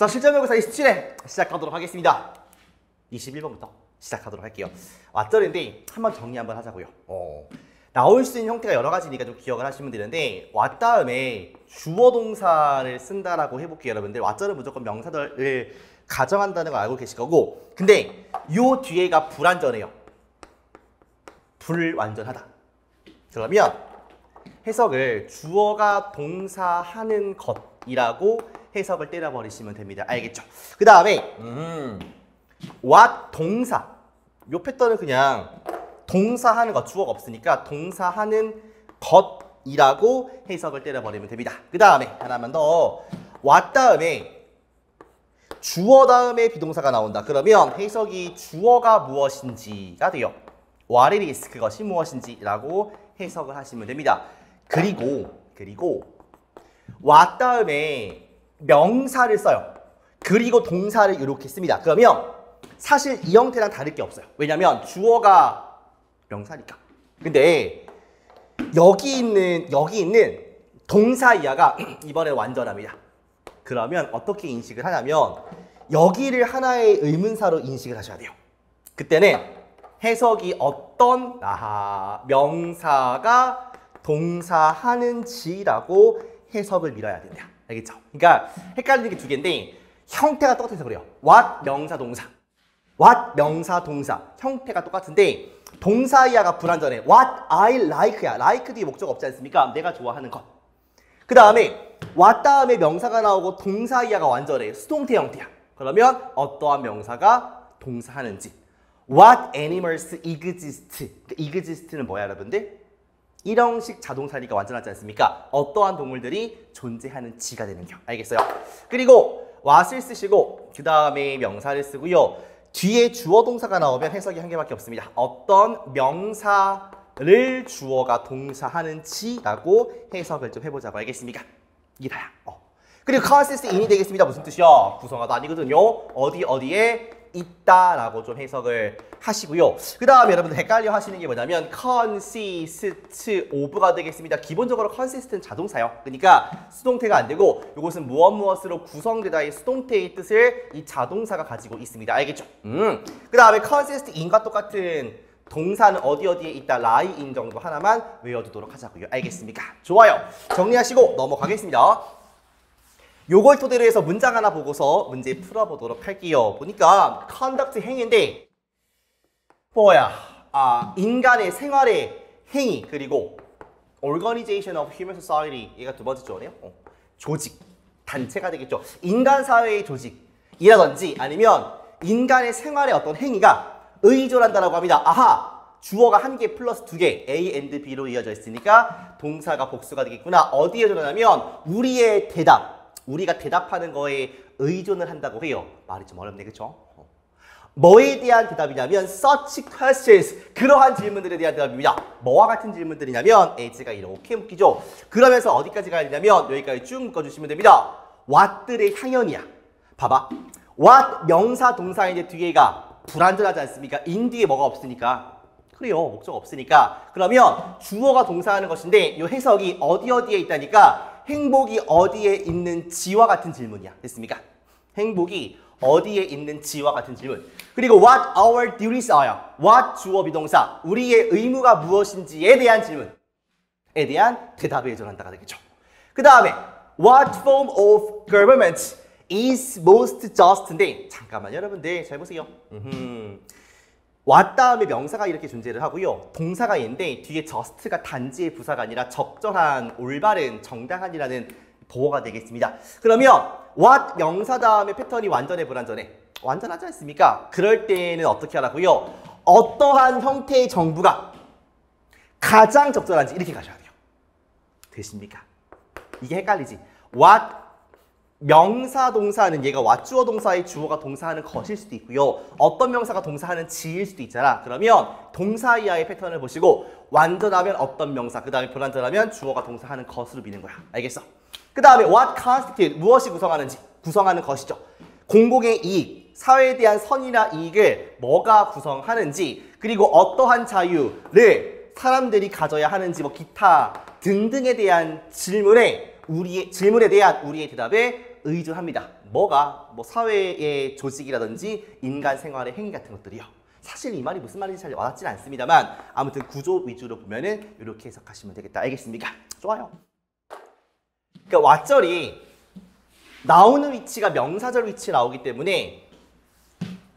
자, 실전모의고사 27회 시작하도록 하겠습니다. 21번부터 시작하도록 할게요. 왓절인데 한번 정리 한번 하자고요. 나올 수 있는 형태가 여러 가지니까 좀 기억을 하시면 되는데 왓 다음에 주어 동사를 쓴다라고 해볼게요. 여러분들 왓절은 무조건 명사들을 가정한다는 걸 알고 계실 거고, 근데 요 뒤에가 불완전해요. 불완전하다. 그러면 해석을 주어가 동사하는 것이라고 해석을 때려버리시면 됩니다. 알겠죠? 그 다음에 what 동사, 요 패턴은 그냥 동사하는 것, 주어가 없으니까 동사하는 것이라고 해석을 때려버리면 됩니다. 그 다음에 하나만 더, what 다음에 주어 다음에 비동사가 나온다. 그러면 해석이 주어가 무엇인지가 돼요. what it is, 그것이 무엇인지라고 해석을 하시면 됩니다. 그리고 what 다음에 명사를 써요. 그리고 동사를 이렇게 씁니다. 그러면 사실 이 형태랑 다를 게 없어요. 왜냐면 주어가 명사니까. 근데 여기 있는 동사 이하가 이번에 완전합니다. 그러면 어떻게 인식을 하냐면 여기를 하나의 의문사로 인식을 하셔야 돼요. 그때는 해석이 어떤 명사가 동사하는지라고 해석을 밀어야 된다. 알겠죠? 그러니까 헷갈리는 게 두 개인데 형태가 똑같아서 그래요. what 명사 동사, what 명사 동사 형태가 똑같은데 동사 이하가 불완전해. what I like야. like 뒤에 목적 없지 않습니까? 내가 좋아하는 것. 그 다음에 what 다음에 명사가 나오고 동사 이하가 완전해. 수동태 형태야. 그러면 어떠한 명사가 동사하는지. what animals exist. exist는 뭐야 여러분들? 일형식 자동사니까 완전하지 않습니까? 어떠한 동물들이 존재하는지가 되는겨. 알겠어요? 그리고 what을 쓰시고 그 다음에 명사를 쓰고요. 뒤에 주어 동사가 나오면 해석이 한 개밖에 없습니다. 어떤 명사를 주어가 동사하는지라고 해석을 좀 해보자고. 알겠습니까? 이게 다야. 그리고 consist in이 되겠습니다. 무슨 뜻이야? 구성하다 아니거든요. 어디에 있다라고 좀 해석을 하시고요. 그 다음에 여러분들 헷갈려 하시는 게 뭐냐면 consist of가 되겠습니다. 기본적으로 consist는 자동사요. 그러니까 수동태가 안 되고 이것은 무엇으로 구성되다의 수동태의 뜻을 이 자동사가 가지고 있습니다. 알겠죠? 그 다음에 consist in과 똑같은 동사는 어디에 있다, lie in 정도 하나만 외워두도록 하자고요. 알겠습니까? 좋아요. 정리하시고 넘어가겠습니다. 요걸 토대로 해서 문장 하나 보고서 문제 풀어보도록 할게요. 보니까 conduct 행위인데 인간의 생활의 행위, 그리고 organization of human society, 얘가 두 번째 조어네요. 조직, 단체가 되겠죠. 인간 사회의 조직이라든지 아니면 인간의 생활의 어떤 행위가 의존한다라고 합니다. 주어가 한 개 플러스 두 개, A and B로 이어져 있으니까 동사가 복수가 되겠구나. 어디에 의존하냐면 우리의 대답, 우리가 대답하는 거에 의존을 한다고 해요. 말이 좀 어렵네, 그쵸? 뭐에 대한 대답이냐면 such questions, 그러한 질문들에 대한 대답입니다. 뭐와 같은 질문들이냐면 as가 이렇게 묶이죠. 그러면서 어디까지 가야 되냐면 여기까지 쭉 묶어주시면 됩니다. what들의 향연이야. 봐봐. what 명사 동사인데 뒤에가 불완전하지 않습니까? in 뒤에 뭐가 없으니까. 그래요. 목적 없으니까. 그러면 주어가 동사하는 것인데 이 해석이 어디에 있다니까 행복이 어디에 있는지와 같은 질문이야. 됐습니까? 행복이 어디에 있는지와 같은 질문. 그리고 what our duties are. what 주어 비동사. 우리의 의무가 무엇인지에 대한 질문에 대한 대답에 의존한다가 되겠죠. 그 다음에 what form of government is most just인데 잠깐만 여러분들 잘 보세요. what 다음에 명사가 이렇게 존재를 하고요. 동사가 얘인데 뒤에 just가 단지의 부사가 아니라 적절한, 올바른, 정당한이라는 보어가 되겠습니다. 그러면 what 명사 다음에 패턴이 완전해, 불완전해? 완전하지 않습니까? 그럴 때는 어떻게 하라고요? 어떠한 형태의 정부가 가장 적절한지 이렇게 가셔야 돼요. 되십니까? 이게 헷갈리지? what 명사 동사는 얘가 what 주어 동사의 주어가 동사하는 것일 수도 있고요. 어떤 명사가 동사하는 지일 수도 있잖아. 그러면 동사 이하의 패턴을 보시고 완전하면 어떤 명사, 그 다음에 불완전하면 주어가 동사하는 것으로 미는 거야. 알겠어? 그 다음에 what constitute, 무엇이 구성하는지, 구성하는 것이죠. 공공의 이익, 사회에 대한 선이나 이익을 뭐가 구성하는지, 그리고 어떠한 자유를 사람들이 가져야 하는지, 뭐 기타 등등에 대한 질문에 대한 우리의 대답에 의존합니다. 뭐가? 뭐 사회의 조직이라든지 인간 생활의 행위 같은 것들이요. 사실 이 말이 무슨 말인지 잘 와닿지는 않습니다만 아무튼 구조 위주로 보면은 이렇게 해석하시면 되겠다. 알겠습니까? 좋아요. 그러니까 왓절이 나오는 위치가 명사절 위치에 나오기 때문에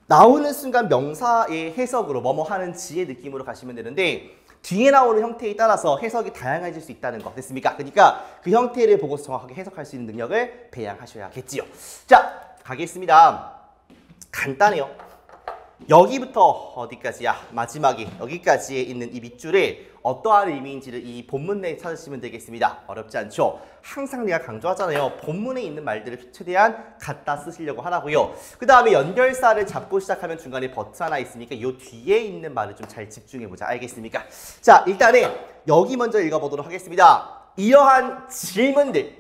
나오는 순간 명사의 해석으로 뭐뭐 하는 지의 느낌으로 가시면 되는데 뒤에 나오는 형태에 따라서 해석이 다양해질 수 있다는 거 됐습니까? 그러니까 그 형태를 보고서 정확하게 해석할 수 있는 능력을 배양하셔야겠지요. 자, 가겠습니다. 간단해요. 여기부터 어디까지야? 마지막에 여기까지에 있는 이 밑줄에 어떠한 의미인지를 이 본문 내에 찾으시면 되겠습니다. 어렵지 않죠? 항상 내가 강조하잖아요. 본문에 있는 말들을 최대한 갖다 쓰시려고 하라고요. 그 다음에 연결사를 잡고 시작하면 중간에 버트 하나 있으니까 이 뒤에 있는 말을 좀 잘 집중해보자. 알겠습니까? 자, 일단은 여기 먼저 읽어보도록 하겠습니다. 이러한 질문들에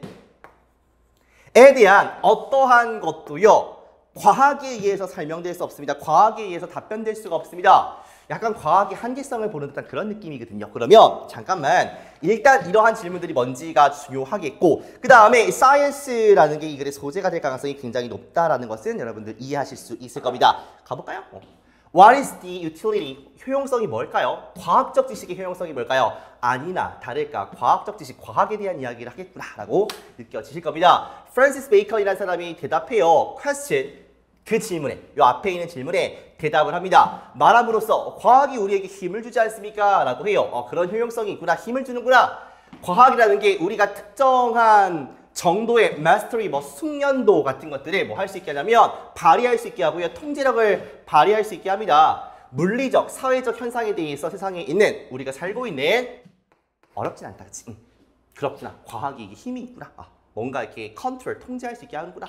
대한 어떠한 것도요. 과학에 의해서 설명될 수 없습니다. 과학에 의해서 답변될 수가 없습니다. 약간 과학의 한계성을 보는 듯한 그런 느낌이거든요. 그러면 잠깐만 일단 이러한 질문들이 뭔지가 중요하겠고 그 다음에 사이언스라는 게 이 글의 소재가 될 가능성이 굉장히 높다라는 것은 여러분들 이해하실 수 있을 겁니다. 가볼까요? What is the utility? 효용성이 뭘까요? 과학적 지식의 효용성이 뭘까요? 아니나 다를까 과학적 지식, 과학에 대한 이야기를 하겠구나 라고 느껴지실 겁니다. 프란시스 베이컨이라는 사람이 대답해요. question, 그 질문에, 이 앞에 있는 질문에 대답을 합니다. 말함으로써 과학이 우리에게 힘을 주지 않습니까? 라고 해요. 그런 효용성이 있구나, 힘을 주는구나. 과학이라는 게 우리가 특정한 정도의 마스터리, 숙련도 같은 것들을 할 수 있게 하냐면 발휘할 수 있게 하고요. 통제력을 발휘할 수 있게 합니다. 물리적, 사회적 현상에 대해서 세상에 있는 우리가 살고 있는 어렵진 않다, 그치? 그렇구나. 과학이 이게 힘이 있구나. 뭔가 이렇게 컨트롤, 통제할 수 있게 하는구나.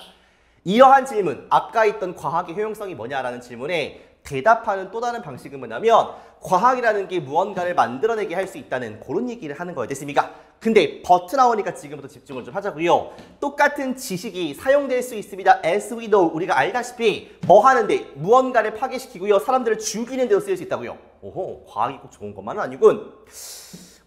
이러한 질문, 아까 있던 과학의 효용성이 뭐냐라는 질문에 대답하는 또 다른 방식은 뭐냐면 과학이라는 게 무언가를 만들어내게 할 수 있다는 그런 얘기를 하는 거예요. 됐습니까? 근데 버트 나오니까 지금부터 집중을 좀 하자고요. 똑같은 지식이 사용될 수 있습니다. As we know, 우리가 알다시피 뭐 하는데 무언가를 파괴시키고요. 사람들을 죽이는 데도 쓰일 수 있다고요. 오호, 과학이 꼭 좋은 것만은 아니군.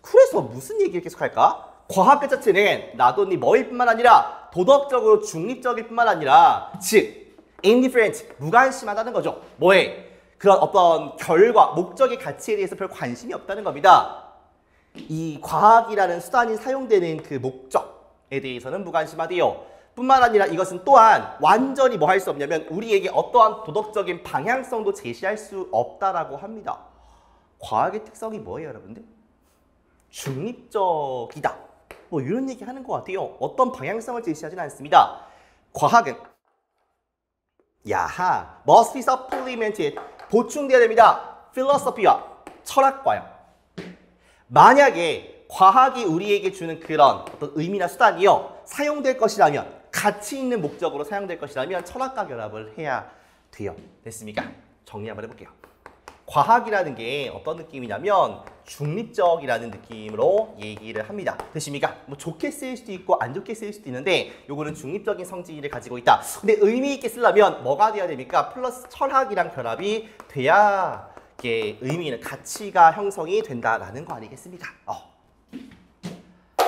그래서 무슨 얘기를 계속할까? 과학 그 자체는 나도 니 뭐일 뿐만 아니라 도덕적으로 중립적일 뿐만 아니라 즉 indifferent, 무관심하다는 거죠. 뭐에? 그런 어떤 결과, 목적의 가치에 대해서 별 관심이 없다는 겁니다. 이 과학이라는 수단이 사용되는 그 목적에 대해서는 무관심하대요. 뿐만 아니라 이것은 또한 완전히 뭐 할 수 없냐면 우리에게 어떠한 도덕적인 방향성도 제시할 수 없다라고 합니다. 과학의 특성이 뭐예요, 여러분들? 중립적이다. 뭐 이런 얘기 하는 것 같아요. 어떤 방향성을 제시하지는 않습니다. 과학은 야하, must be supplemented, 보충돼야 됩니다. philosophy와 철학과요. 만약에 과학이 우리에게 주는 그런 어떤 의미나 수단이요 사용될 것이라면, 가치 있는 목적으로 사용될 것이라면 철학과 결합을 해야 돼요. 됐습니까? 정리 한번 해볼게요. 과학이라는 게 어떤 느낌이냐면 중립적이라는 느낌으로 얘기를 합니다. 되십니까? 뭐 좋게 쓰일 수도 있고 안 좋게 쓰일 수도 있는데 요거는 중립적인 성질을 가지고 있다. 근데 의미 있게 쓰려면 뭐가 돼야 됩니까? 플러스 철학이랑 결합이 돼야 이게 의미 있는 가치가 형성이 된다라는 거 아니겠습니까?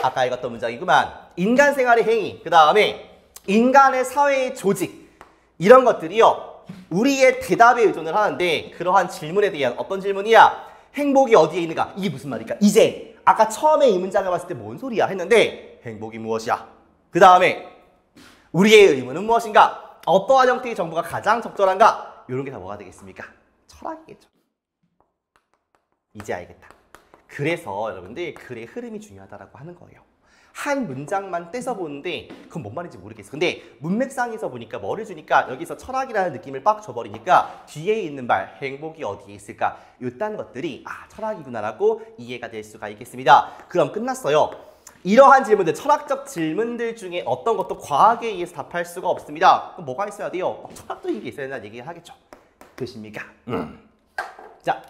아까 읽었던 문장이구만. 인간 생활의 행위, 그 다음에 인간의 사회의 조직, 이런 것들이요 우리의 대답에 의존을 하는데 그러한 질문에 대한 어떤 질문이야? 행복이 어디에 있는가? 이게 무슨 말일까? 이제 아까 처음에 이 문장을 봤을 때 뭔 소리야 했는데 행복이 무엇이야? 그 다음에 우리의 의무는 무엇인가? 어떠한 형태의 정보가 가장 적절한가? 이런 게 다 뭐가 되겠습니까? 철학이겠죠. 이제 알겠다. 그래서 여러분들 글의 흐름이 중요하다고 하는 거예요. 한 문장만 떼서 보는데 그건 뭔 말인지 모르겠어. 근데 문맥상에서 보니까 뭐를 주니까 여기서 철학이라는 느낌을 빡 줘버리니까 뒤에 있는 말 행복이 어디에 있을까? 이딴 것들이 철학이구나라고 이해가 될 수가 있겠습니다. 그럼 끝났어요. 이러한 질문들, 철학적 질문들 중에 어떤 것도 과학에 의해서 답할 수가 없습니다. 그럼 뭐가 있어야 돼요? 철학적인 게 있어야 된다는 얘기를 하겠죠. 되십니까? 자,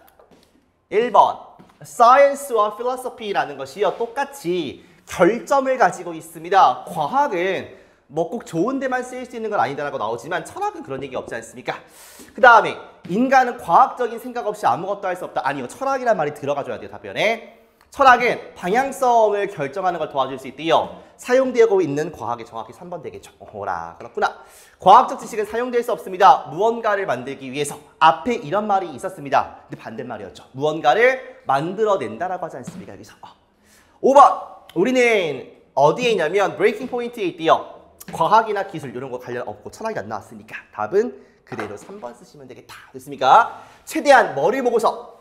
1번 Science와 Philosophy라는 것이요 똑같이 결점을 가지고 있습니다. 과학은 뭐 꼭 좋은 데만 쓰일 수 있는 건 아니다라고 나오지만 철학은 그런 얘기 없지 않습니까? 그 다음에 인간은 과학적인 생각 없이 아무것도 할 수 없다. 아니요, 철학이란 말이 들어가줘야 돼요, 답변에. 철학은 방향성을 결정하는 걸 도와줄 수 있대요. 사용되고 있는 과학이 정확히 3번 되겠죠. 오라, 그렇구나. 과학적 지식은 사용될 수 없습니다. 무언가를 만들기 위해서. 앞에 이런 말이 있었습니다. 근데 반대말이었죠. 무언가를 만들어낸다라고 하지 않습니까? 여기서. 5번. 우리는 어디에 있냐면 브레이킹 포인트에 있대요. 과학이나 기술 이런 거 관련 없고 철학이 안 나왔으니까 답은 그대로 3번 쓰시면 되겠다. 됐습니까? 최대한 뭐를 보고서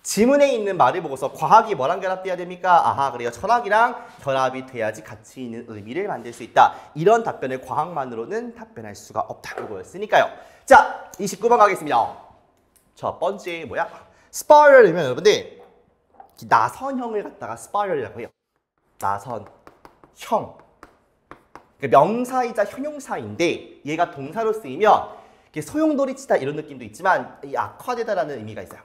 지문에 있는 말을 보고서 과학이 뭐랑 결합돼야 됩니까? 아하, 그래요. 철학이랑 결합이 돼야지 가치 있는 의미를 만들 수 있다. 이런 답변을 과학만으로는 답변할 수가 없다. 이거였으니까요. 자, 29번 가겠습니다. 첫 번째 뭐야? 스파이럴이면 여러분들 나선형을 갖다가 스파이럴이라고 해요. 나선형. 그러니까 명사이자 형용사인데 얘가 동사로 쓰이면 소용돌이치다 이런 느낌도 있지만 이 악화되다라는 의미가 있어요.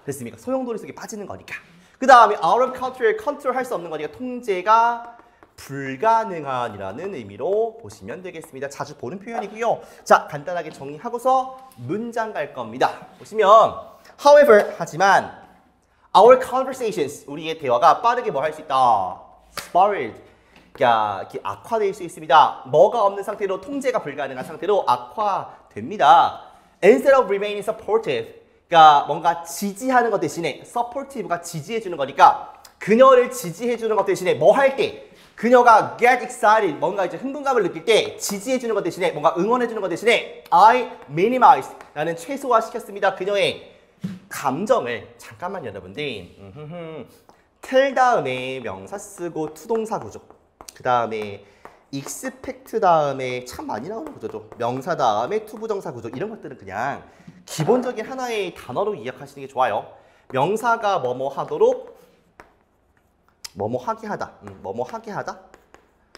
됐습니까? 소용돌이 속에 빠지는 거니까. 그 다음에 out of control, 컨트롤할 수 없는 거니까 통제가 불가능한이라는 의미로 보시면 되겠습니다. 자주 보는 표현이고요. 자, 간단하게 정리하고서 문장 갈 겁니다. 보시면 however, 하지만 our conversations, 우리의 대화가 빠르게 뭐 할 수 있다? spiraled, 이렇게 악화될 수 있습니다. 뭐가 없는 상태로 통제가 불가능한 상태로 악화됩니다. Instead of remaining supportive, 그러니까 뭔가 지지하는 것 대신에 supportive가 지지해주는 거니까 그녀를 지지해주는 것 대신에 뭐 할 때 그녀가 get excited, 뭔가 이제 흥분감을 느낄 때 지지해주는 것 대신에 뭔가 응원해주는 것 대신에 I minimize, 나는 최소화시켰습니다. 그녀의 감정을. 잠깐만 여러분들, tell 다음에 명사 쓰고 투동사 구조, 그 다음에 expect 다음에 참 많이 나오는 구조죠. 명사 다음에 투부정사 구조, 이런 것들은 그냥 기본적인 하나의 단어로 기억하시는 게 좋아요. 명사가 뭐뭐 하도록, 뭐뭐 하게 하다, 뭐뭐 하게 하다.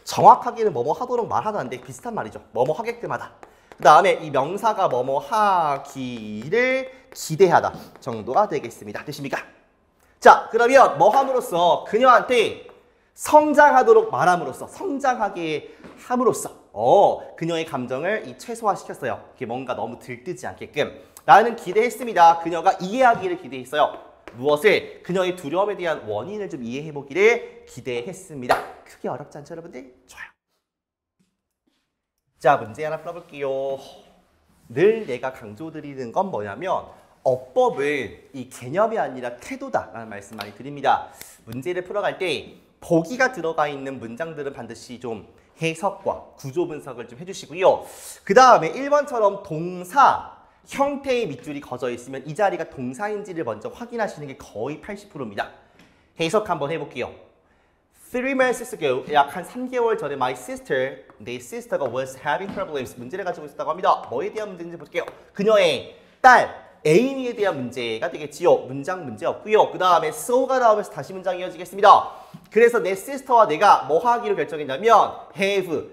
정확하게는 뭐뭐 하도록 말하다인데 비슷한 말이죠. 뭐뭐 하게끔 하다. 그 다음에 이 명사가 뭐뭐 하기를 기대하다 정도가 되겠습니다. 되십니까? 자, 그러면 뭐 함으로써 그녀한테 성장하도록 말함으로써, 성장하게 함으로써 그녀의 감정을 최소화시켰어요. 이게 뭔가 너무 들뜨지 않게끔 나는 기대했습니다. 그녀가 이해하기를 기대했어요. 무엇을? 그녀의 두려움에 대한 원인을 좀 이해해보기를 기대했습니다. 크게 어렵지 않죠, 여러분들? 좋아요. 자, 문제 하나 풀어볼게요. 늘 내가 강조드리는 건 뭐냐면 어법은 이 개념이 아니라 태도다라는 말씀 많이 드립니다. 문제를 풀어갈 때 보기가 들어가 있는 문장들은 반드시 좀 해석과 구조 분석을 좀 해주시고요. 그 다음에 1번처럼 동사 형태의 밑줄이 거져 있으면 이 자리가 동사인지를 먼저 확인하시는 게 거의 80%입니다. 해석 한번 해볼게요. 3 months ago, 약 한 3개월 전에 my sister, 내 sister가 was having problems, 문제를 가지고 있었다고 합니다. 뭐에 대한 문제인지 볼게요. 그녀의 딸, 에이미에 대한 문제가 되겠지요. 문장 문제 없고요. 그 다음에 so가 나오면서 다시 문장이 이어지겠습니다. 그래서 내 sister와 내가 뭐 하기로 결정했냐면 have,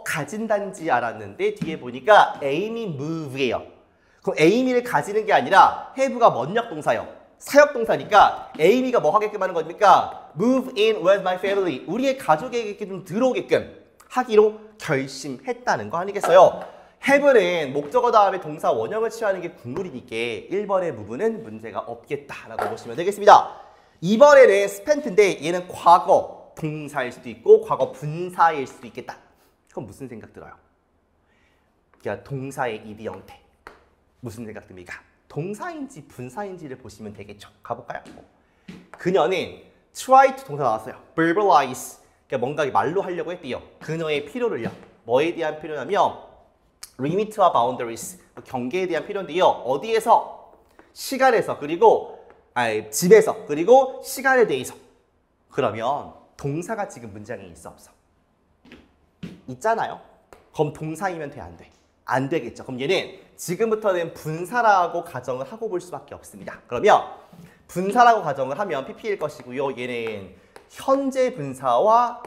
가진단지 알았는데 뒤에 보니까 에이미 move예요. 그럼 에이미를 가지는 게 아니라 have가 먼역 동사요. 사역 동사니까 에이미가 뭐 하게끔 하는 겁니까? move in with my family. 우리의 가족에게 좀 들어오게끔 하기로 결심했다는 거 아니겠어요? have는 목적어 다음에 동사 원형을 취하는 게 국룰이니까 1번의 부분은 문제가 없겠다라고 보시면 되겠습니다. 2번에는 spent인데 얘는 과거 동사일 수도 있고 과거 분사일 수도 있겠다. 그럼 무슨 생각 들어요? 그러니까 동사의 ed 형태. 무슨 생각 듭니까? 동사인지 분사인지를 보시면 되겠죠. 가볼까요? 그녀는 try to 동사 나왔어요. verbalize. 그러니까 뭔가 말로 하려고 했대요. 그녀의 필요를요. 뭐에 대한 필요냐면 limit와 boundaries. 경계에 대한 필요인데요. 어디에서? 시간에서. 그리고 집에서. 그리고 시간에 대해서. 그러면 동사가 지금 문장에 있어 없어? 있잖아요. 그럼 동사이면 돼 안 돼? 안 되겠죠. 그럼 얘는 지금부터는 분사라고 가정을 하고 볼 수밖에 없습니다. 그러면 분사라고 가정을 하면 PP일 것이고요. 얘는 현재 분사와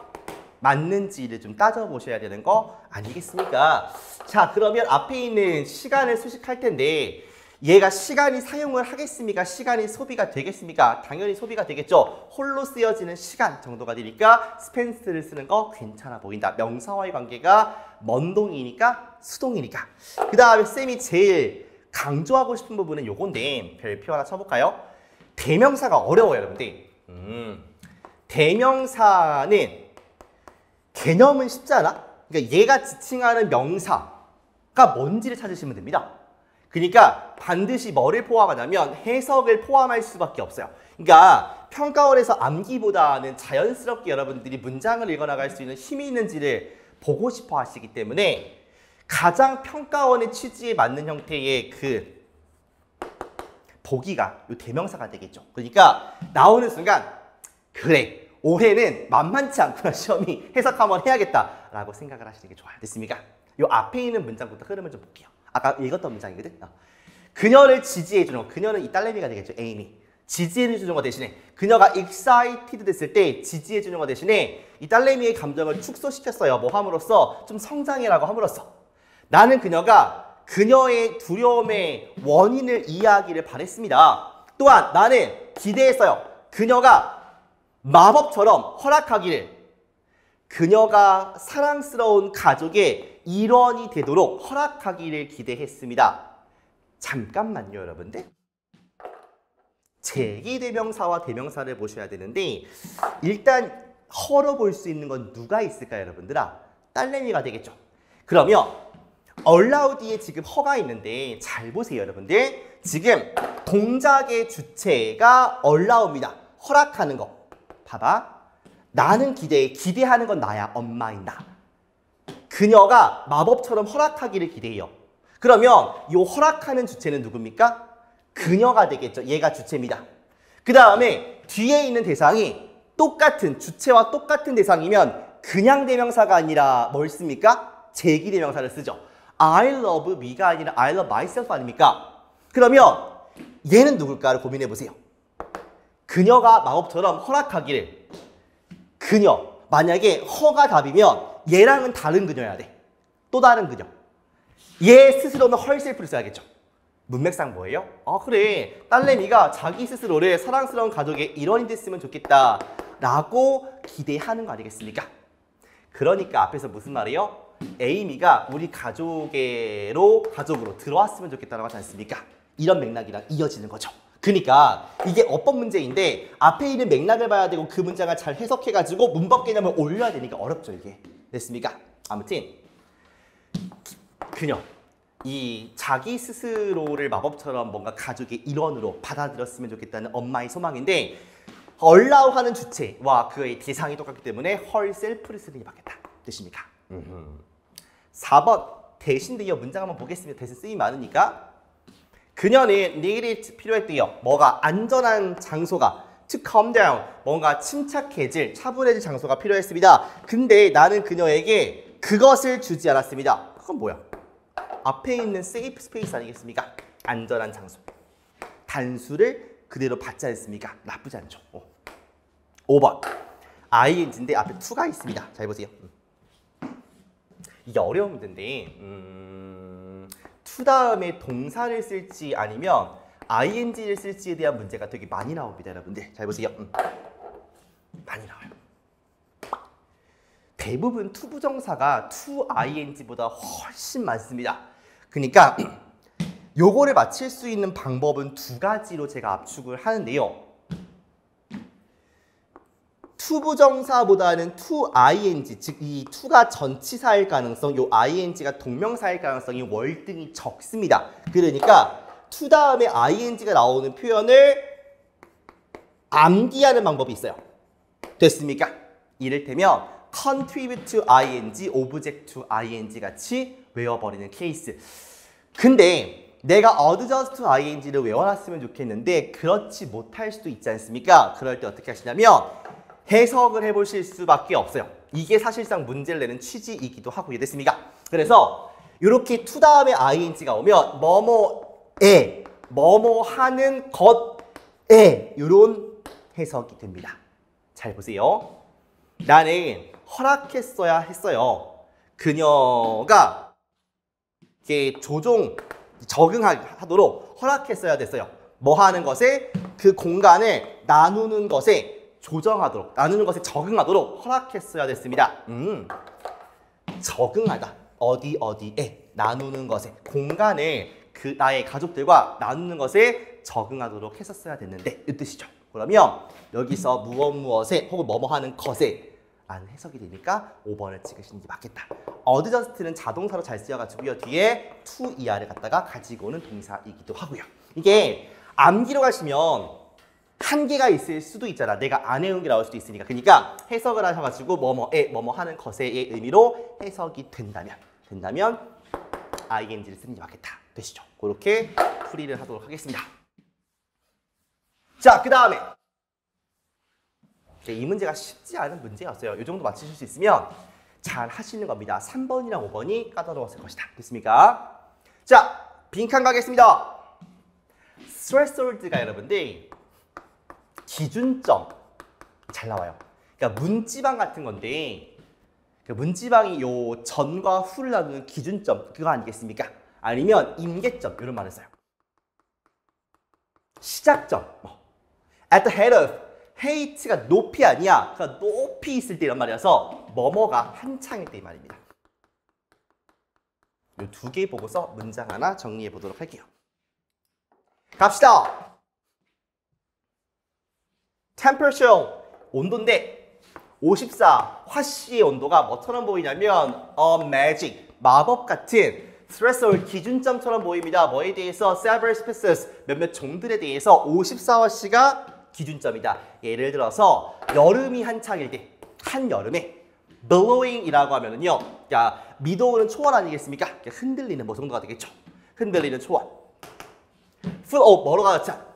맞는지를 좀 따져보셔야 되는 거 아니겠습니까? 자, 그러면 앞에 있는 시간을 수식할 텐데 얘가 시간이 사용을 하겠습니까? 시간이 소비가 되겠습니까? 당연히 소비가 되겠죠. 홀로 쓰여지는 시간 정도가 되니까 스펜스를 쓰는 거 괜찮아 보인다. 명사와의 관계가 먼동이니까 수동이니까. 그 다음에 쌤이 제일 강조하고 싶은 부분은 요건데 별표 하나 쳐볼까요? 대명사가 어려워요, 여러분들. 대명사는 개념은 쉽지 않아? 그러니까 얘가 지칭하는 명사가 뭔지를 찾으시면 됩니다. 그러니까 반드시 뭐를 포함하냐면 해석을 포함할 수밖에 없어요. 그러니까 평가원에서 암기보다는 자연스럽게 여러분들이 문장을 읽어나갈 수 있는 힘이 있는지를 보고 싶어 하시기 때문에 가장 평가원의 취지에 맞는 형태의 그 보기가 이 대명사가 되겠죠. 그러니까 나오는 순간 그래, 올해는 만만치 않구나, 시험이. 해석 한번 해야겠다라고 생각을 하시는 게 좋아요. 됐습니까? 이 앞에 있는 문장부터 흐름을 좀 볼게요. 아까 읽었던 문장이거든. 그녀를 지지해주는 거. 그녀는 이 딸내미가 되겠죠. 에이미. 지지해주는 거 대신에 그녀가 excited 됐을 때 지지해주는 거 대신에 이 딸내미의 감정을 축소시켰어요. 뭐 함으로써 좀 성장해라고 함으로써 나는 그녀가 그녀의 두려움의 원인을 이해하기를 바랬습니다. 또한 나는 기대했어요. 그녀가 마법처럼 허락하기를, 그녀가 사랑스러운 가족의 일원이 되도록 허락하기를 기대했습니다. 잠깐만요, 여러분들. 제기대명사와 대명사를 보셔야 되는데 일단 허로 볼 수 있는 건 누가 있을까요, 여러분들아? 딸내미가 되겠죠. 그러면 allow 뒤에 지금 허가 있는데 잘 보세요, 여러분들. 지금 동작의 주체가 allow입니다. 허락하는 거. 봐봐. 나는 기대하는 건 나야, 엄마인 나. 그녀가 마법처럼 허락하기를 기대해요. 그러면 이 허락하는 주체는 누굽니까? 그녀가 되겠죠. 얘가 주체입니다. 그 다음에 뒤에 있는 대상이 똑같은, 주체와 똑같은 대상이면 그냥 대명사가 아니라 뭘 씁니까? 제기 대명사를 쓰죠. I love me가 아니라 I love myself 아닙니까? 그러면 얘는 누굴까를 고민해 보세요. 그녀가 마법처럼 허락하기를. 그녀. 만약에 허가 답이면 얘랑은 다른 그녀여야 돼. 또 다른 그녀. 얘 스스로는 herself를 써야겠죠. 문맥상 뭐예요? 아 그래, 딸내미가 자기 스스로를 사랑스러운 가족의 일원이 됐으면 좋겠다 라고 기대하는 거 아니겠습니까? 그러니까 앞에서 무슨 말이에요? 에이미가 우리 가족으로 들어왔으면 좋겠다라고 하지 않습니까? 이런 맥락이랑 이어지는 거죠. 그러니까 이게 어법 문제인데 앞에 있는 맥락을 봐야 되고 그 문장을 잘 해석해가지고 문법 개념을 올려야 되니까 어렵죠, 이게. 됐습니까? 아무튼 그녀. 이 자기 스스로를 마법처럼 뭔가 가족의 일원으로 받아들였으면 좋겠다는 엄마의 소망인데 allow하는 주체와 그의 대상이 똑같기 때문에 herself를 쓰는 게 맞겠다. 뜻입니까? 4번 대신 이어 문장 한번 보겠습니다. 대신 쓰임이 많으니까. 그녀는 needed 필요했대요. 뭐가 안전한 장소가 to calm down 뭔가 침착해질 차분해질 장소가 필요했습니다. 근데 나는 그녀에게 그것을 주지 않았습니다. 그건 뭐야? 앞에 있는 safe space 아니겠습니까? 안전한 장소. 단수를 그대로 받지 않습니까? 나쁘지 않죠. 5번 ing인데 앞에 to가 있습니다. 잘 보세요. 이게 어려운 문제인데 to 다음에 동사를 쓸지 아니면 ing를 쓸지에 대한 문제가 되게 많이 나옵니다, 여러분들. 잘 보세요. 많이 나와요. 대부분 to 부정사가 to ing보다 훨씬 많습니다. 그러니까 요거를 맞힐 수 있는 방법은 두 가지로 제가 압축을 하는데요. to 부정사보다는 to ing, 즉 이 to가 전치사일 가능성, 요 ing가 동명사일 가능성이 월등히 적습니다. 그러니까 to 다음에 ing가 나오는 표현을 암기하는 방법이 있어요. 됐습니까? 이를테면 contribute to ing, object to ing 같이 외워버리는 케이스. 근데 내가 adjust to ing를 외워놨으면 좋겠는데 그렇지 못할 수도 있지 않습니까? 그럴 때 어떻게 하시냐면 해석을 해보실 수밖에 없어요. 이게 사실상 문제를 내는 취지이기도 하고 이해됐습니까? 그래서 이렇게 to 다음에 ing가 오면 뭐뭐에, 뭐뭐 하는 것에 이런 해석이 됩니다. 잘 보세요. 나는 허락했어야 했어요. 그녀가 이게 적응하도록 허락했어야 됐어요. 뭐 하는 것에? 그 공간을 나누는 것에 조정하도록, 나누는 것에 적응하도록 허락했어야 됐습니다. 적응하다. 어디에 나누는 것에 공간을 그 나의 가족들과 나누는 것에 적응하도록 했었어야 됐는데 이 뜻이죠. 그러면 여기서 무엇에 혹은 뭐뭐 하는 것에 라는 해석이 되니까 5번을 찍으시는 게 맞겠다. 어드저스트는 자동사로 잘 쓰여가지고요. 뒤에 to er를 갖다가 가지고 오는 동사이기도 하고요. 이게 암기로 가시면 한계가 있을 수도 있잖아. 내가 안 해온 게 나올 수도 있으니까. 그러니까 해석을 하셔가지고 뭐뭐 하는 것에의 의미로 해석이 된다면 ing를 쓰는 게 맞겠다. 되시죠? 그렇게 풀이를 하도록 하겠습니다. 자, 그 다음에 이 문제가 쉽지 않은 문제였어요. 이 정도 맞추실 수 있으면 잘 하시는 겁니다. 3번이랑 5번이 까다로웠을 것이다. 됐습니까? 자, 빈칸 가겠습니다. threshold가 여러분들 기준점 잘 나와요. 그러니까 문지방 같은 건데 그 문지방이 요 전과 후를 나누는 기준점 그거 아니겠습니까? 아니면 임계점 이런 말을 써요. 시작점 at the head of height가 높이 아니야. 그러니까 높이 있을 때 이런 말이어서 뭐뭐가 한창일 때 이 말입니다. 이 두 개 보고서 문장 하나 정리해 보도록 할게요. 갑시다. temperature 온도인데 54 화씨의 온도가 뭐처럼 보이냐면 magic 마법 같은 threshold 기준점처럼 보입니다. 뭐에 대해서 several species 몇몇 종들에 대해서 54화씨가 기준점이다. 예를 들어서 여름이 한창일 때 한여름에 blowing이라고 하면은요, 야 미도우는 초원 아니겠습니까? 흔들리는 뭐 정도가 되겠죠. 흔들리는 초원. full of 뭐로 가득 차?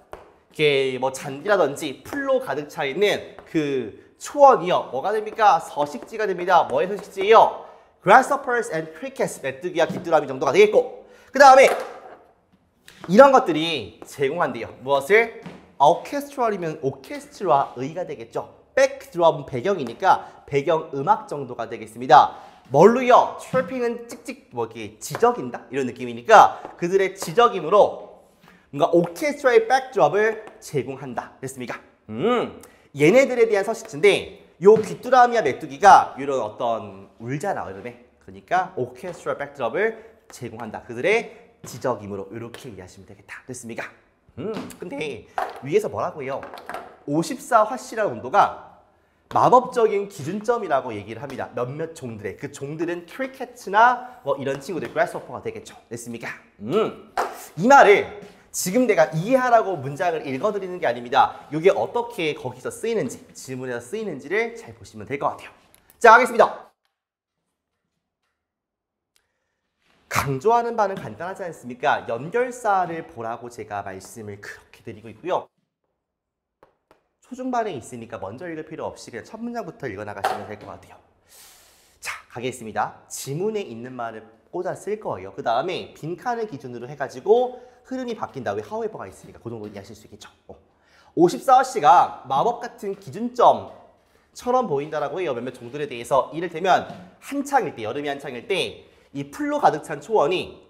이게 뭐 잔디라든지 풀로 가득 차 있는 그 초원이요. 뭐가 됩니까? 서식지가 됩니다. 뭐의 서식지예요? grasshoppers and crickets 메뚜기와 귀뚜라미 정도가 되겠고, 그 다음에 이런 것들이 제공한대요. 무엇을? 오케스트라이면 오케스트라의가 되겠죠. 백드럼은 배경이니까 배경 음악 정도가 되겠습니다. 뭘로요? 트래핑은 찍찍 뭐 이렇게 지적인다 이런 느낌이니까 그들의 지적임으로 뭔가 오케스트라의 백드럼을 제공한다. 됐습니까? 얘네들에 대한 서식지인데 요 귀뚜라미와 메뚜기가 이런 어떤 울잖아 여름에. 그러니까 오케스트라 백드럼을 제공한다. 그들의 지적임으로 이렇게 이해하시면 되겠다. 됐습니까? 근데 위에서 뭐라고 해요? 54화씨라는 온도가 마법적인 기준점이라고 얘기를 합니다. 몇몇 종들의. 그 종들은 크리켓이나 뭐 이런 친구들, 그래스호퍼가 되겠죠. 됐습니까? 이 말을 지금 내가 이해하라고 문장을 읽어드리는 게 아닙니다. 이게 어떻게 거기서 쓰이는지, 질문에서 쓰이는지를 잘 보시면 될 것 같아요. 자, 하겠습니다. 강조하는 바는 간단하지 않습니까? 연결사를 보라고 제가 말씀을 그렇게 드리고 있고요. 초중반에 있으니까 먼저 읽을 필요 없이 그냥 첫 문장부터 읽어나가시면 될 것 같아요. 자, 가겠습니다. 지문에 있는 말을 꽂아 쓸 거예요. 그 다음에 빈칸을 기준으로 해가지고 흐름이 바뀐다. 왜 however가 있으니까 그 정도 이해하실 수 있겠죠. 54화씨가 마법 같은 기준점처럼 보인다라고 해요. 몇몇 종들에 대해서. 이를테면 한창일 때, 여름이 한창일 때 이 풀로 가득 찬 초원이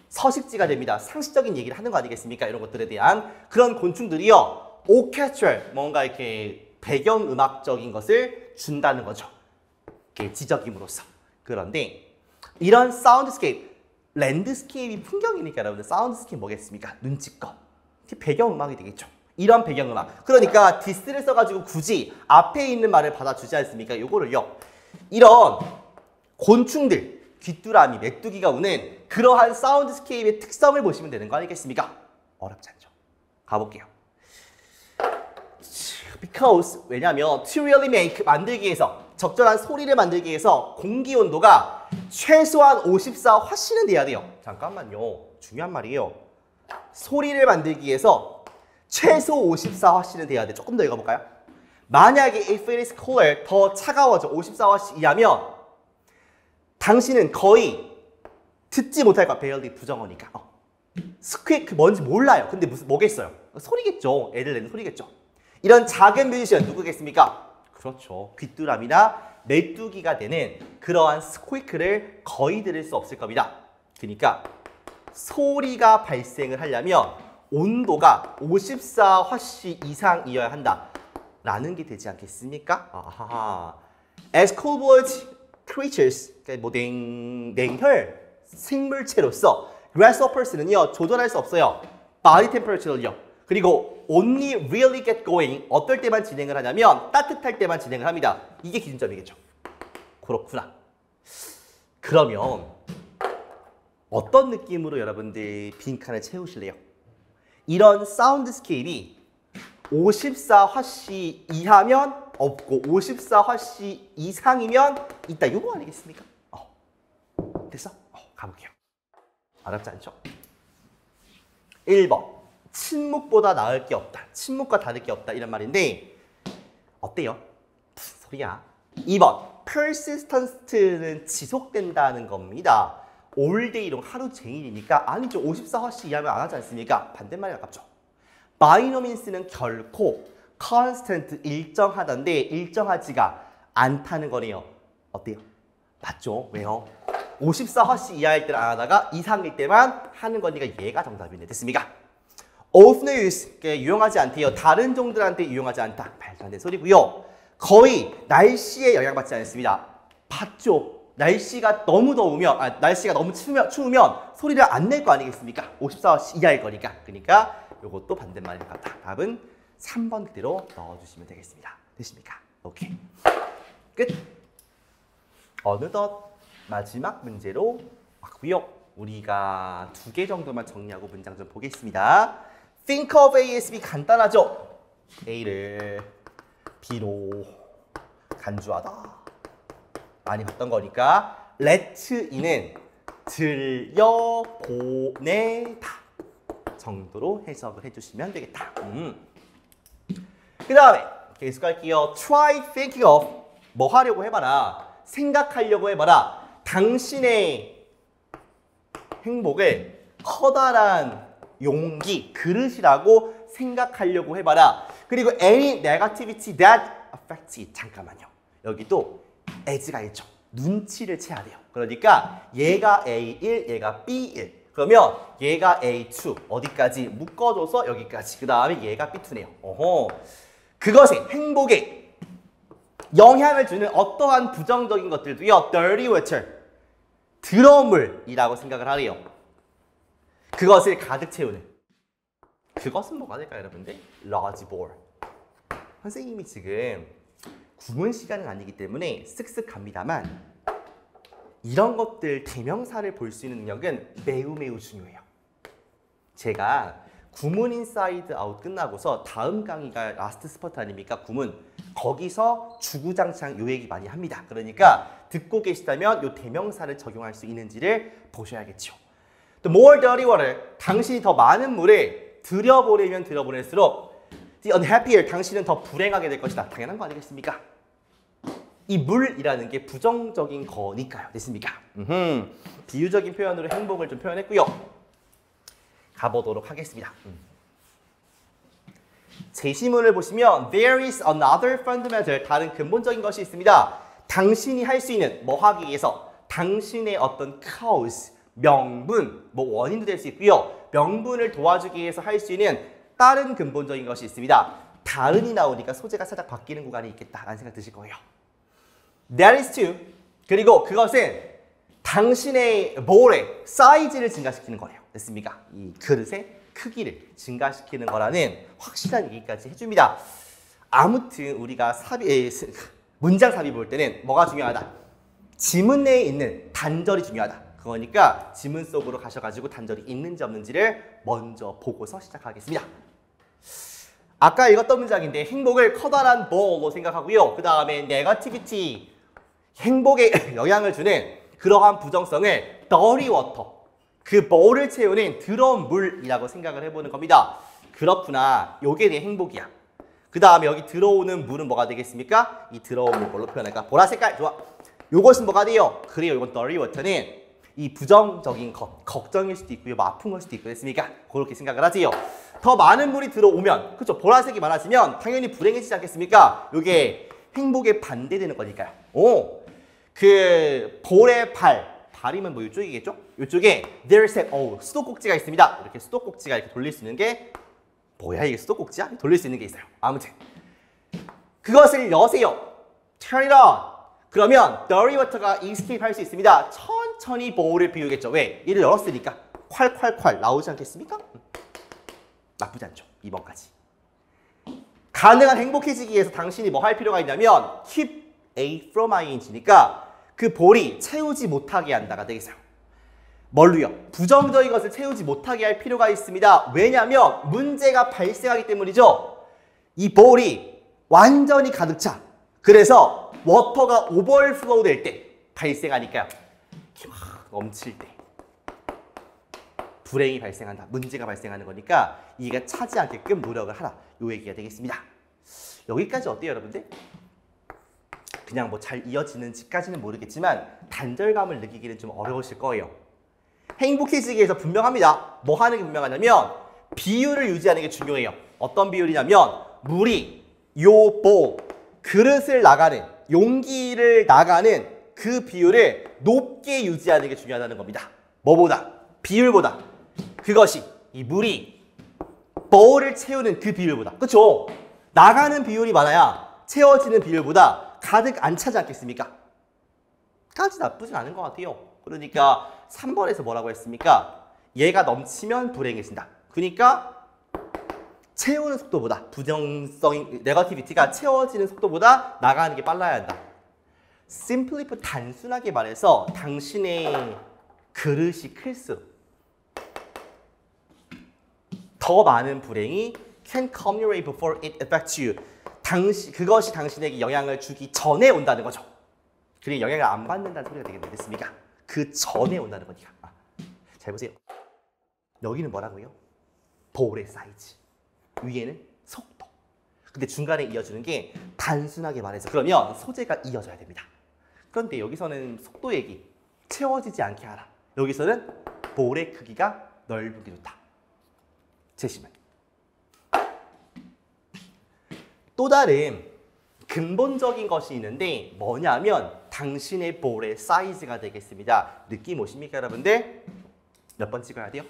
서식지가 됩니다. 상식적인 얘기를 하는 거 아니겠습니까? 이런 것들에 대한 그런 곤충들이요. 오케스트라, 뭔가 이렇게 배경음악적인 것을 준다는 거죠. 이렇게 지적임으로써. 그런데 이런 사운드스케이프, 랜드스케이프이 풍경이니까 여러분들 사운드스케이프 뭐겠습니까? 눈치껏. 배경음악이 되겠죠. 이런 배경음악. 그러니까 디스를 써가지고 굳이 앞에 있는 말을 받아주지 않습니까? 요거를요. 이런 곤충들, 귀뚜라미, 메뚜기가 우는 그러한 사운드스케이프의 특성을 보시면 되는 거 아니겠습니까? 어렵지 않죠. 가볼게요. Because, 왜냐면 to really make, 만들기 위해서, 적절한 소리를 만들기 위해서 공기 온도가 최소한 54화씨는 돼야 돼요. 잠깐만요. 중요한 말이에요. 소리를 만들기 위해서 최소 54화씨는 돼야 돼. 조금 더 읽어볼까요? 만약에 if it is cooler, 더 차가워져 54화씨 이하면 당신은 거의 듣지 못할 거야. barely 부정어니까. 스퀘이크 뭔지 몰라요. 근데 무슨 뭐겠어요? 소리겠죠. 애들 내는 소리겠죠. 이런 작은 뮤지션 누구겠습니까? 그렇죠. 귀뚜라미나 메뚜기가 되는 그러한 스퀘이크를 거의 들을 수 없을 겁니다. 그러니까 소리가 발생을 하려면 온도가 54화씨 이상이어야 한다. 라는 게 되지 않겠습니까? 아하. As cold-blooded creatures, 그러니까 뭐 냉혈 생물체로서 grasshoppers는요, 조절할 수 없어요. body temperature를요. 그리고 only really get going, 어떨 때만 진행을 하냐면 따뜻할 때만 진행을 합니다. 이게 기준점이겠죠. 그렇구나. 그러면 어떤 느낌으로 여러분들 빈칸을 채우실래요? 이런 사운드 스케일이 54화씨 이하면 없고 54화씨 이상이면 있다. 이거 아니겠습니까? 됐어? 가볼게요. 어렵지 않죠? 1번. 침묵보다 나을 게 없다. 침묵과 다를 게 없다. 이런 말인데 어때요? 무슨 소리야? 2번. persistence는 지속된다는 겁니다. all day로 하루 종일이니까 아니죠. 54화씨 이하면 안 하지 않습니까? 반대말에 가깝죠. binomials는 결코 constant 일정하다인데 일정하지가 않다는 거네요. 어때요? 맞죠? 왜요? 54화씨 이하일 때는 안 하다가 이상일 때만 하는 거니까 얘가 정답이네. 됐습니까? of no use, 유용하지 않대요. 다른 종들한테 유용하지 않다. 말도 안 되는 소리고요. 거의 날씨에 영향받지 않습니다. 봤죠? 날씨가 너무 더우면, 날씨가 너무 추우면 소리를 안 낼 거 아니겠습니까? 54화씨 이하일 거니까. 그러니까 이것도 반대말이 같다. 답은 3번 그대로 넣어주시면 되겠습니다. 되십니까? 오케이. 끝. 어느덧 마지막 문제로 왔고요. 우리가 2개 정도만 정리하고 문장 좀 보겠습니다. Think of ASB 간단하죠? A를 B로 간주하다. 많이 봤던 거니까 let in은 들여보내다 정도로 해석을 해주시면 되겠다. 그 다음에 계속 갈게요. Try thinking of, 뭐 하려고 해봐라. 생각하려고 해봐라. 당신의 행복을 커다란 용기, 그릇이라고 생각하려고 해봐라. 그리고 any negativity that affects it. 잠깐만요. 여기도 as가 있죠. 눈치를 채야 돼요. 그러니까 얘가 A1, 얘가 B1. 그러면 얘가 A2. 어디까지? 묶어줘서 여기까지. 그 다음에 얘가 B2네요. 그것에, 행복에 영향을 주는 어떠한 부정적인 것들도요. dirty water, 더러운 물이라고 생각을 하래요. 그것을 가득 채우는. 그것은 뭐가 될까요, 여러분들? large bowl. 선생님이 지금 구문 시간은 아니기 때문에 쓱쓱 갑니다만 이런 것들 대명사를 볼 수 있는 능력은 매우 중요해요. 제가 구문 인사이드 아웃 끝나고서 다음 강의가 라스트 스퍼트 아닙니까? 구문. 거기서 주구장창 요 얘기 많이 합니다. 그러니까 듣고 계시다면 요 대명사를 적용할 수 있는지를 보셔야겠죠. The more dirty water, 당신이 더 많은 물을 들여보내면 들여보낼수록 the unhappier, 당신은 더 불행하게 될 것이다. 당연한 거 아니겠습니까? 이 물이라는 게 부정적인 거니까요. 됐습니까? 비유적인 표현으로 행복을 좀 표현했고요. 가보도록 하겠습니다. 제시문을 보시면 there is another fundamental, 다른 근본적인 것이 있습니다. 당신이 할 수 있는, 뭐 하기 위해서 당신의 어떤 cause, 명분, 뭐 원인도 될 수 있고요. 명분을 도와주기 위해서 할 수 있는 다른 근본적인 것이 있습니다. 다른이 나오니까 소재가 살짝 바뀌는 구간이 있겠다라는 생각 드실 거예요. That is to, 그리고 그것은 당신의 볼의 사이즈를 증가시키는 거예요. 됐습니까? 이 그릇의 크기를 증가시키는 거라는 확실한 얘기까지 해줍니다. 아무튼 우리가 문장 삽입 볼 때는 뭐가 중요하다? 지문 내에 있는 단절이 중요하다. 그러니까 지문 속으로 가셔가지고 단절이 있는지 없는지를 먼저 보고서 시작하겠습니다. 아까 읽었던 문장인데 행복을 커다란 볼로 생각하고요. 그 다음에 네거티비티, 행복에 영향을 주는 그러한 부정성을 dirty water, 그 볼을 채우는 더러운 물이라고 생각을 해보는 겁니다. 그렇구나. 요게 내 행복이야. 그 다음에 여기 들어오는 물은 뭐가 되겠습니까? 이 들어온 물 뭘로 표현할까? 보라 색깔. 좋아. 요것은 뭐가 돼요? 그래요. 요건 dirty water는 이 부정적인 것, 걱정일 수도 있고요. 뭐 아픈 걸 수도 있고 됐습니까? 그렇게 생각을 하지요. 더 많은 물이 들어오면, 그렇죠? 보라색이 많아지면 당연히 불행해지지 않겠습니까? 요게 행복에 반대되는 거니까요. 그 볼의 발이면 뭐 이쪽이겠죠? 이쪽에 there's a, 수도꼭지가 있습니다. 이렇게 수도꼭지가 이렇게 돌릴 수 있는 게 뭐야 이게 수도꼭지야? 돌릴 수 있는 게 있어요. 아무튼 그것을 여세요. Turn it on. 그러면 dirty water가 escape 할 수 있습니다. 천천히 볼을 비우겠죠. 왜? 얘를 열었으니까 콸콸콸 나오지 않겠습니까? 나쁘지 않죠. 2번까지. 가능한 행복해지기 위해서 당신이 뭐 할 필요가 있냐면 keep A from ing니까 그 볼이 채우지 못하게 한다가 되겠어요. 뭘로요? 부정적인 것을 채우지 못하게 할 필요가 있습니다. 왜냐하면 문제가 발생하기 때문이죠. 이 볼이 완전히 가득 차. 그래서 워터가 오버플로우 될 때 발생하니까요. 이렇게 막 넘칠 때 불행이 발생한다. 문제가 발생하는 거니까 이가 차지 않게끔 노력을 하라. 요 얘기가 되겠습니다. 여기까지 어때요, 여러분들? 그냥 뭐 잘 이어지는지까지는 모르겠지만 단절감을 느끼기는 좀 어려우실 거예요. 행복해지기 위해서 분명합니다. 뭐 하는 게 분명하냐면 비율을 유지하는 게 중요해요. 어떤 비율이냐면 물이 요 볼, 그릇을 나가는, 용기를 나가는 그 비율을 높게 유지하는 게 중요하다는 겁니다. 뭐보다? 비율보다. 그것이 이 물이 볼을 채우는 그 비율보다. 그쵸? 나가는 비율이 많아야 채워지는 비율보다 가득 안 차지 않겠습니까? 까지 나쁘진 않은 것 같아요. 그러니까 3번에서 뭐라고 했습니까? 얘가 넘치면 불행해진다. 그러니까 채우는 속도보다 부정성인 네거티비티가 채워지는 속도보다 나가는 게 빨라야 한다. simply put, 단순하게 말해서 당신의 그릇이 클수록 더 많은 불행이 can come your way before it affects you. 그것이 당신에게 영향을 주기 전에 온다는 거죠. 그리고 영향을 안 받는다는 소리가 되겠습니까? 그 전에 온다는 거니까. 잘 보세요. 여기는 뭐라고요? 볼의 사이즈. 위에는 속도. 근데 중간에 이어주는 게 단순하게 말해서 그러면 소재가 이어져야 됩니다. 그런데 여기서는 속도 얘기. 채워지지 않게 하라. 여기서는 볼의 크기가 넓은 게 좋다. 제시문. 또 다른 근본적인 것이 있는데 뭐냐면 당신의 볼의 사이즈가 되겠습니다. 느낌 오십니까, 여러분들? 몇 번 찍어야 돼요?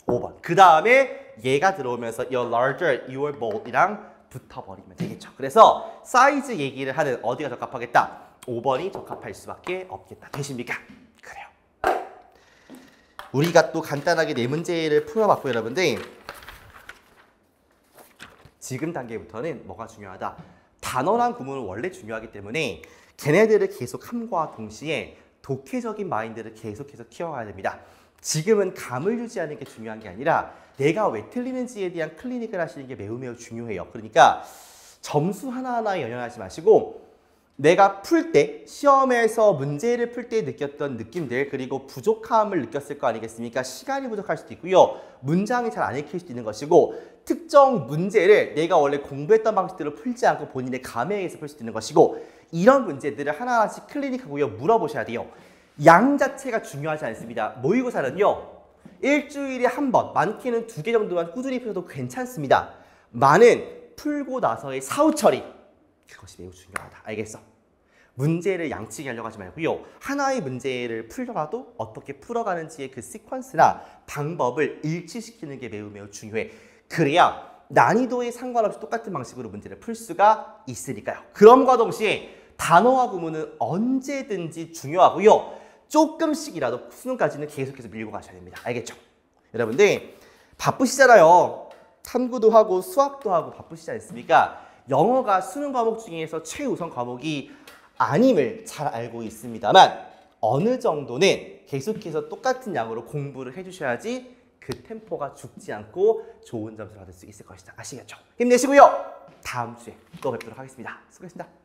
5번. 그 다음에 얘가 들어오면서 your larger, your bowl이랑 붙어버리면 되겠죠. 그래서 사이즈 얘기를 하는 어디가 적합하겠다? 5번이 적합할 수밖에 없겠다. 되십니까? 그래요. 우리가 또 간단하게 네 문제를 풀어봤고 여러분들 지금 단계부터는 뭐가 중요하다? 단어랑 구문은 원래 중요하기 때문에 걔네들을 계속 함과 동시에 독해적인 마인드를 계속해서 키워가야 됩니다. 지금은 감을 유지하는 게 중요한 게 아니라 내가 왜 틀리는지에 대한 클리닉을 하시는 게 매우 매우 중요해요. 그러니까 점수 하나하나에 연연하지 마시고 내가 풀 때, 시험에서 문제를 풀 때 느꼈던 느낌들 그리고 부족함을 느꼈을 거 아니겠습니까? 시간이 부족할 수도 있고요. 문장이 잘 안 읽힐 수도 있는 것이고 특정 문제를 내가 원래 공부했던 방식대로 풀지 않고 본인의 감에 의해서 풀 수 있는 것이고 이런 문제들을 하나하나씩 클리닉하고요. 물어보셔야 돼요. 양 자체가 중요하지 않습니다. 모의고사는요. 일주일에 한 번, 많게는 2개 정도만 꾸준히 풀어도 괜찮습니다. 많은 풀고 나서의 사후 처리. 그것이 매우 중요하다. 알겠어? 문제를 양치게 하려고 하지 말고요. 하나의 문제를 풀더라도 어떻게 풀어가는지의 그 시퀀스나 방법을 일치시키는 게 매우 매우 중요해. 그래야 난이도에 상관없이 똑같은 방식으로 문제를 풀 수가 있으니까요. 그럼과 동시에 단어와 구문은 언제든지 중요하고요. 조금씩이라도 수능까지는 계속해서 밀고 가셔야 됩니다. 알겠죠? 여러분들 바쁘시잖아요. 탐구도 하고 수학도 하고 바쁘시지 않습니까? 영어가 수능 과목 중에서 최우선 과목이 아님을 잘 알고 있습니다만 어느 정도는 계속해서 똑같은 양으로 공부를 해주셔야지 그 템포가 죽지 않고 좋은 점수를 받을 수 있을 것이다. 아시겠죠? 힘내시고요. 다음 주에 또 뵙도록 하겠습니다. 수고하셨습니다.